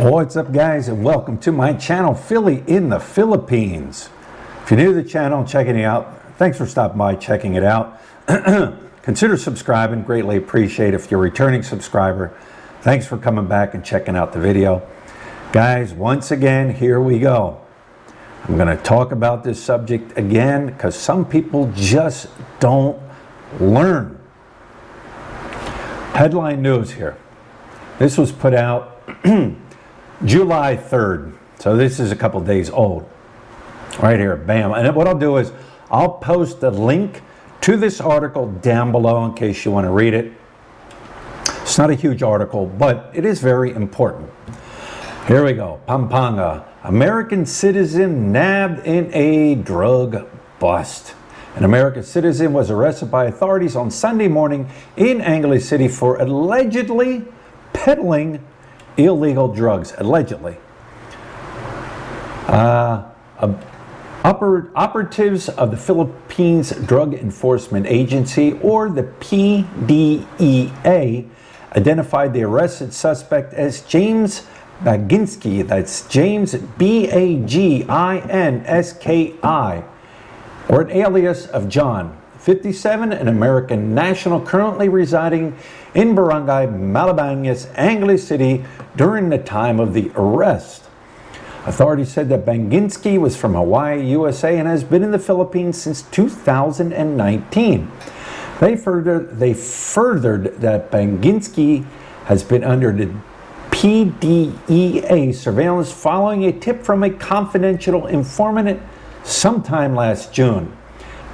What's up, guys, and welcome to my channel, Philly in the Philippines. If you're new to the channel and checking it out, thanks for stopping by, checking it out. Consider subscribing, greatly appreciate it. If you're a returning subscriber, thanks for coming back and checking out the video. Guys, once again, here we go. I'm going to talk about this subject again because some people just don't learn. Headline news here. This was put out July 3rd, so this is a couple days old. Right here, bam. And what I'll do is I'll post the link to this article down below in case you want to read it. It's not a huge article, but it is very important. Here we go. Pampanga, American citizen nabbed in a drug bust. An American citizen was arrested by authorities on Sunday morning in Angeles City for allegedly peddling illegal drugs, allegedly. Operatives of the Philippines Drug Enforcement Agency, or the P.D.E.A, identified the arrested suspect as James Baginski, that's James B-A-G-I-N-S-K-I, or an alias of John, 57, an American national currently residing in Barangay Malabangas, Angeles City during the time of the arrest. Authorities said that Baginski was from Hawaii, USA, and has been in the Philippines since 2019. They furthered that Baginski has been under the P.D.E.A surveillance following a tip from a confidential informant sometime last June.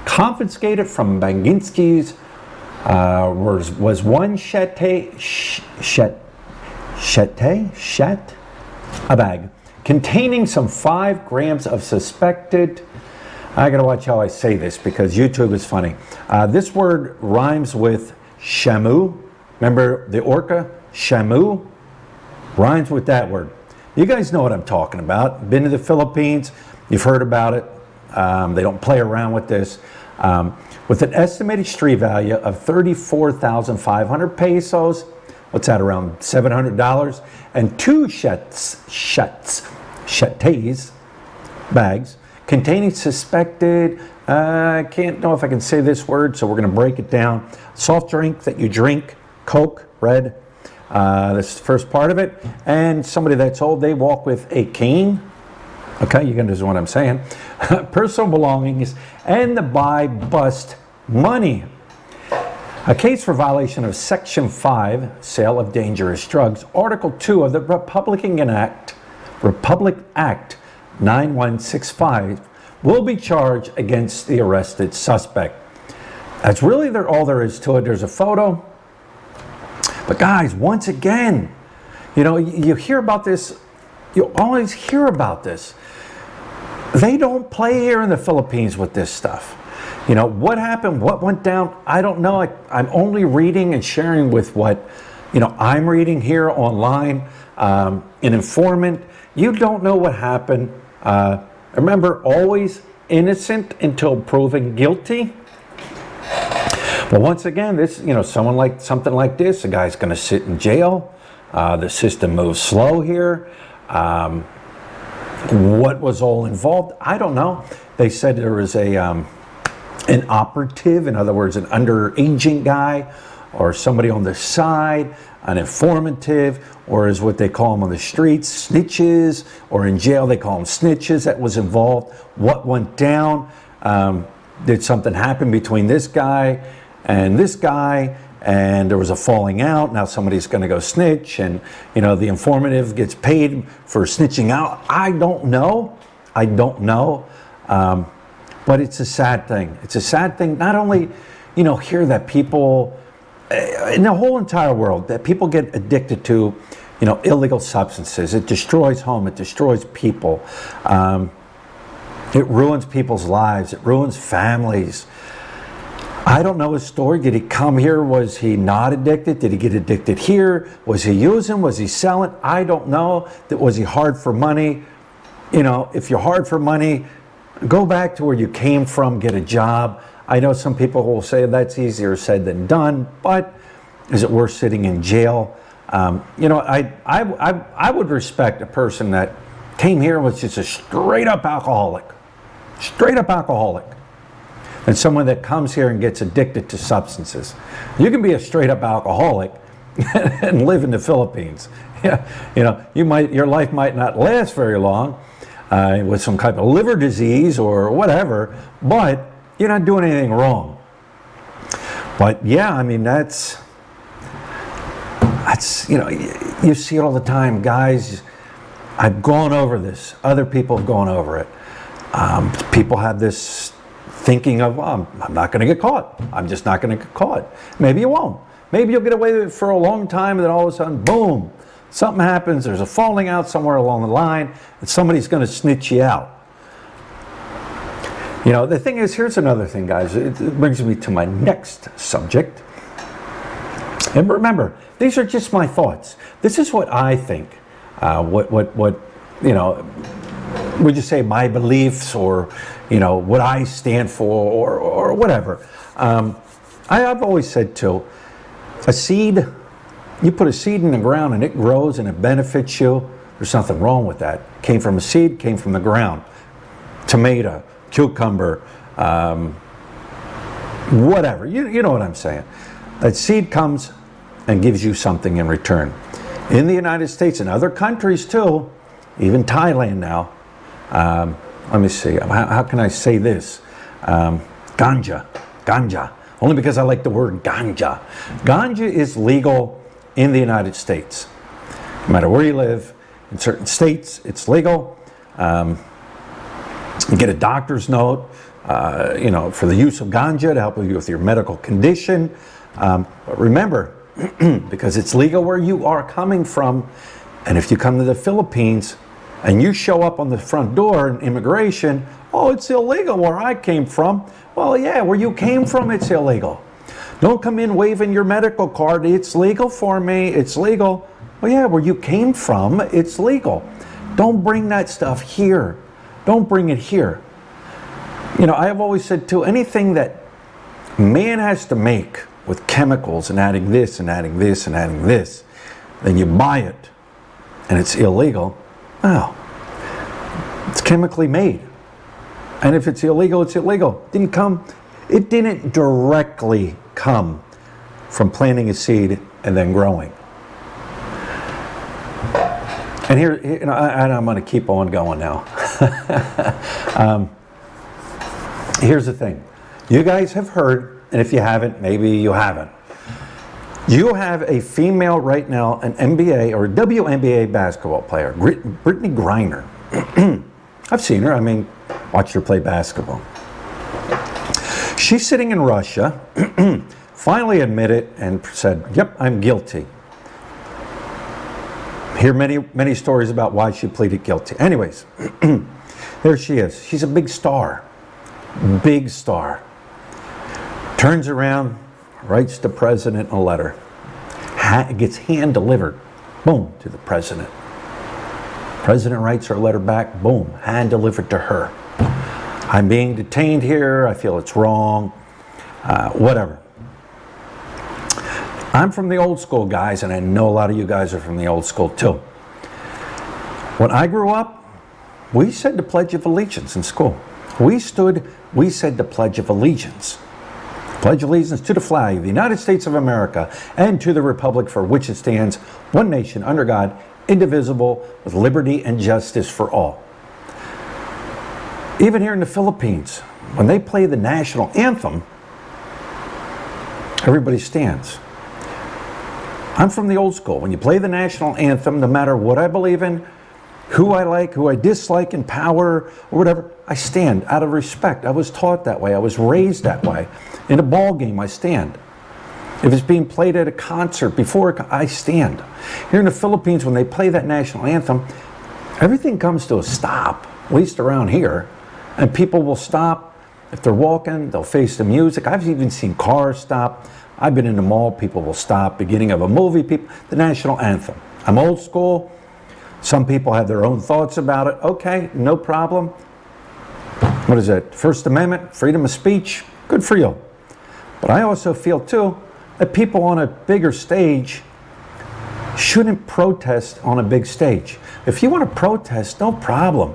Confiscated from Baginski's was one a bag containing some 5 grams of suspected, I gotta watch how I say this because YouTube is funny. This word rhymes with shamu. Remember the orca? Shamu? Rhymes with that word. You guys know what I'm talking about. Been to the Philippines, you've heard about it. They don't play around with this. With an estimated street value of 34,500 pesos, what's that, around $700, and 2 shates bags containing suspected, I can't know if I can say this word, so we're going to break it down. Soft drink that you drink, Coke, red, this is the first part of it, and somebody that's old, they walk with a cane. Okay, you can understand what I'm saying. Personal belongings and the buy bust money. A case for violation of Section 5, Sale of Dangerous Drugs, Article 2 of the Republic Act 9165 will be charged against the arrested suspect. That's really all there is to it. There's a photo. But guys, once again, you know, you hear about this, you always hear about this. They don't play here in the Philippines with this stuff. You know, what happened, what went down, I don't know. I'm only reading and sharing with what, you know, I'm reading here online. An informant, you don't know what happened. Remember, always innocent until proven guilty. But once again, this, you know, something like this, a guy's going to sit in jail. The system moves slow here. What was all involved? I don't know. They said there was an operative, in other words, an underagent guy, or somebody on the side, an informative, or is what they call them on the streets, snitches, or in jail they call them snitches, that was involved. What went down? Did something happen between this guy and this guy? And there was a falling out. Now somebody's going to go snitch, and you know the informative gets paid for snitching out. I don't know. But it's a sad thing. It's a sad thing. Not only, you know, here that people in the whole entire world, that people get addicted to, you know, illegal substances. It destroys home. It destroys people. It ruins people's lives. It ruins families. I don't know his story. Did he come here? Was he not addicted? Did he get addicted here? Was he using? Was he selling? I don't know. Was he hard for money? You know, if you're hard for money, go back to where you came from, get a job. I know some people will say that's easier said than done, but is it worth sitting in jail? You know, I would respect a person that came here and was just a straight up alcoholic. Straight up alcoholic. And someone that comes here and gets addicted to substances. You can be a straight up alcoholic and live in the Philippines. Yeah, you know, your life might not last very long with some type of liver disease or whatever, but you're not doing anything wrong. But yeah, I mean, that's, you know, you see it all the time, guys. I've gone over this. Other people have gone over it. People have this thinking of, well, I'm not going to get caught. I'm just not going to get caught. Maybe you won't. Maybe you'll get away with it for a long time, and then all of a sudden, boom, something happens. There's a falling out somewhere along the line, and somebody's going to snitch you out. You know, the thing is, here's another thing, guys. It brings me to my next subject. And remember, these are just my thoughts. This is what I think. What you know, would you say my beliefs, or, you know, what I stand for, or whatever. I've always said too, a seed, you put a seed in the ground and it grows and it benefits you, there's nothing wrong with that. Came from a seed, came from the ground. Tomato, cucumber, whatever, you know what I'm saying. That seed comes and gives you something in return. In the United States and other countries too, even Thailand now, let me see, how can I say this? Ganja, only because I like the word ganja. Ganja is legal in the United States. No matter where you live, in certain states, it's legal. You get a doctor's note, you know, for the use of ganja to help you with your medical condition. But remember, because it's legal where you are coming from, and if you come to the Philippines and you show up on the front door in immigration, oh, it's illegal where I came from. Well, yeah, where you came from, it's illegal. Don't come in waving your medical card. It's legal for me. It's legal. Well, yeah, where you came from, it's legal. Don't bring that stuff here. Don't bring it here. You know, I have always said too, anything that man has to make with chemicals and adding this and adding this and adding this, then you buy it and it's illegal. Well, it's chemically made. And if it's illegal, it's illegal. It didn't directly come from planting a seed and then growing. And here, you know, and I'm going to keep on going now. Here's the thing. You guys have heard, and if you haven't, maybe you haven't. You have a female right now, an NBA or WNBA basketball player, Brittney Griner. I've seen her. I mean, watched her play basketball. She's sitting in Russia, finally admitted and said, yep, I'm guilty. Hear many stories about why she pleaded guilty. Anyways, there she is. She's a big star. Big star. Turns around, writes the president a letter. Gets hand delivered, boom, to the president. President writes her letter back, boom, hand delivered to her. I'm being detained here, I feel it's wrong, whatever. I'm from the old school, guys, and I know a lot of you guys are from the old school too. When I grew up, we said the Pledge of Allegiance in school. We said the Pledge of Allegiance. Pledge allegiance to the flag of the United States of America and to the republic for which it stands, one nation under God, indivisible, with liberty and justice for all. Even here in the Philippines, when they play the national anthem, everybody stands. I'm from the old school. When you play the national anthem, no matter what I believe in, who I like, who I dislike in power, or whatever, I stand out of respect. I was taught that way. I was raised that way. In a ball game, I stand. If it's being played at a concert, I stand. Here in the Philippines, when they play that national anthem, everything comes to a stop, at least around here, and people will stop. If they're walking, they'll face the music. I've even seen cars stop. I've been in the mall, people will stop, beginning of a movie, the national anthem. I'm old school. Some people have their own thoughts about it. Okay, no problem. What is it? First Amendment, freedom of speech, good for you. But I also feel too that people on a bigger stage shouldn't protest on a big stage. If you want to protest, no problem.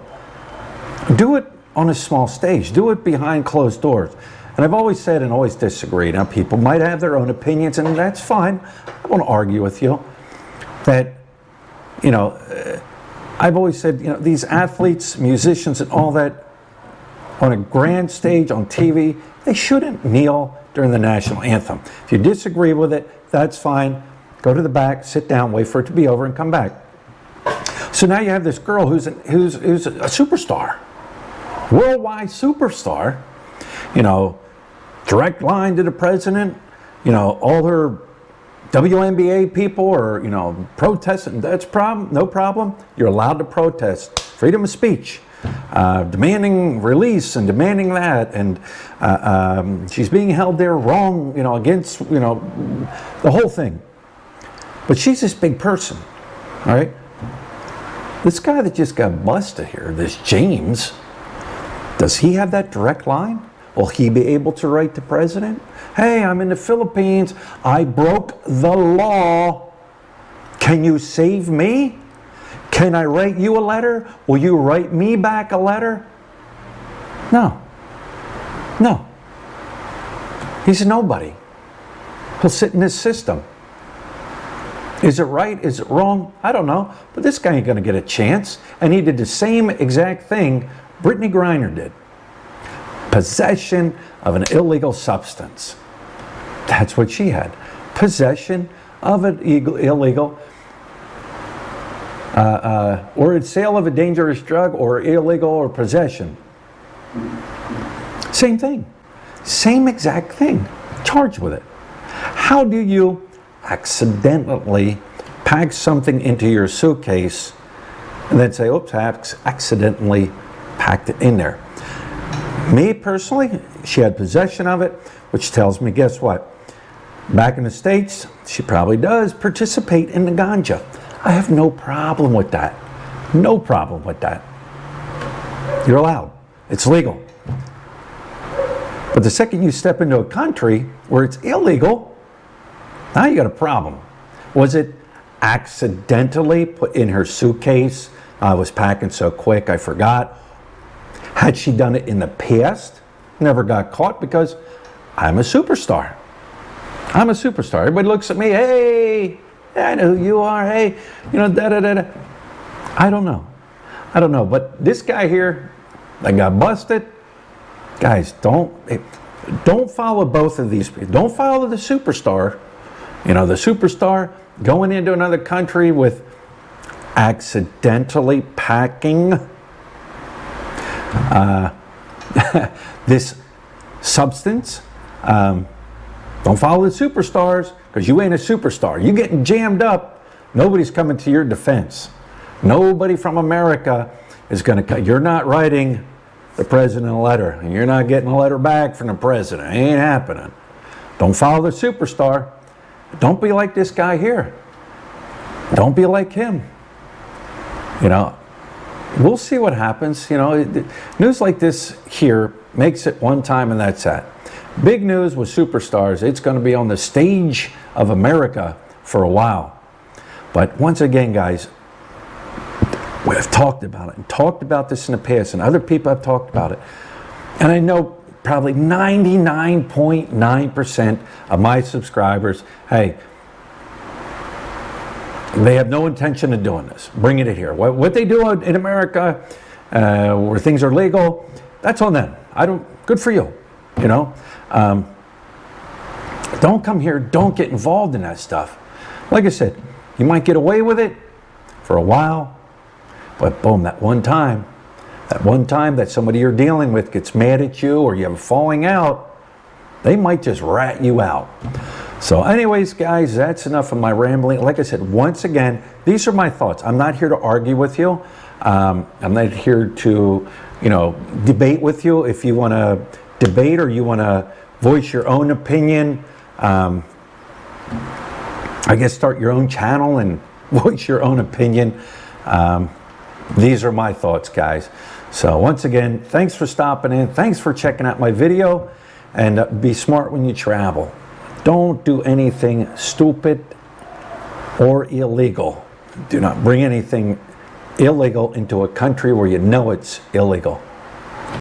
Do it on a small stage. Do it behind closed doors. And I've always said and always disagreed. Now, people might have their own opinions, and that's fine. I won't argue with you. That, you know, I've always said, you know, these athletes, musicians, and all that, on a grand stage, on TV, they shouldn't kneel during the national anthem. If you disagree with it, that's fine. Go to the back, sit down, wait for it to be over, and come back. So now you have this girl who's a superstar, worldwide superstar. You know, direct line to the president. You know, all her WNBA people are, you know, protesting. That's no problem. You're allowed to protest. Freedom of speech. Demanding release and demanding that, and she's being held there wrong, you know, against, you know, the whole thing. But she's this big person, all right? This guy that just got busted here, this James, does he have that direct line? Will he be able to write to president? Hey, I'm in the Philippines. I broke the law. Can you save me? Can I write you a letter? Will you write me back a letter? No. No. He's a nobody. He'll sit in this system. Is it right? Is it wrong? I don't know. But this guy ain't going to get a chance. And he did the same exact thing Brittney Griner did. Possession of an illegal substance. That's what she had. Possession of an illegal or a sale of a dangerous drug, or illegal, or possession. Same thing. Same exact thing. Charged with it. How do you accidentally pack something into your suitcase and then say, oops, I accidentally packed it in there? Me personally, she had possession of it, which tells me, guess what? Back in the States, she probably does participate in the ganja. I have no problem with that. No problem with that. You're allowed. It's legal. But the second you step into a country where it's illegal, now you got a problem. Was it accidentally put in her suitcase? I was packing so quick, I forgot. Had she done it in the past, never got caught, because I'm a superstar. I'm a superstar. Everybody looks at me, hey, I know who you are, hey, you know, da-da-da-da. I don't know. I don't know. But this guy here that got busted, guys, don't follow both of these people. Don't follow the superstar. You know, the superstar going into another country with accidentally packing this substance. Don't follow the superstars, because you ain't a superstar. You getting jammed up, nobody's coming to your defense. Nobody from America is going to. You're not writing the president a letter, and you're not getting a letter back from the president. It ain't happening. Don't follow the superstar. Don't be like this guy here. Don't be like him. You know, we'll see what happens. You know, news like this here makes it one time, and that's that. Big news with superstars. It's going to be on the stage of America for a while. But once again, guys, we have talked about it and talked about this in the past, and other people have talked about it. And I know probably 99.9% of my subscribers, hey, they have no intention of doing this, bringing it here. What they do in America, where things are legal, that's on them. Good for you, you know. Don't come here, don't get involved in that stuff. Like I said, you might get away with it for a while, but boom, that one time that somebody you're dealing with gets mad at you, or you have a falling out, they might just rat you out. So anyways, guys, that's enough of my rambling. Like I said, once again, these are my thoughts. I'm not here to argue with you. I'm not here to, you know, debate with you. If you want to debate or you want to voice your own opinion, I guess start your own channel and voice your own opinion. These are my thoughts, guys. So once again, thanks for stopping in. Thanks for checking out my video. And be smart when you travel. Don't do anything stupid. or illegal. Do not bring anything illegal into a country where you know it's illegal.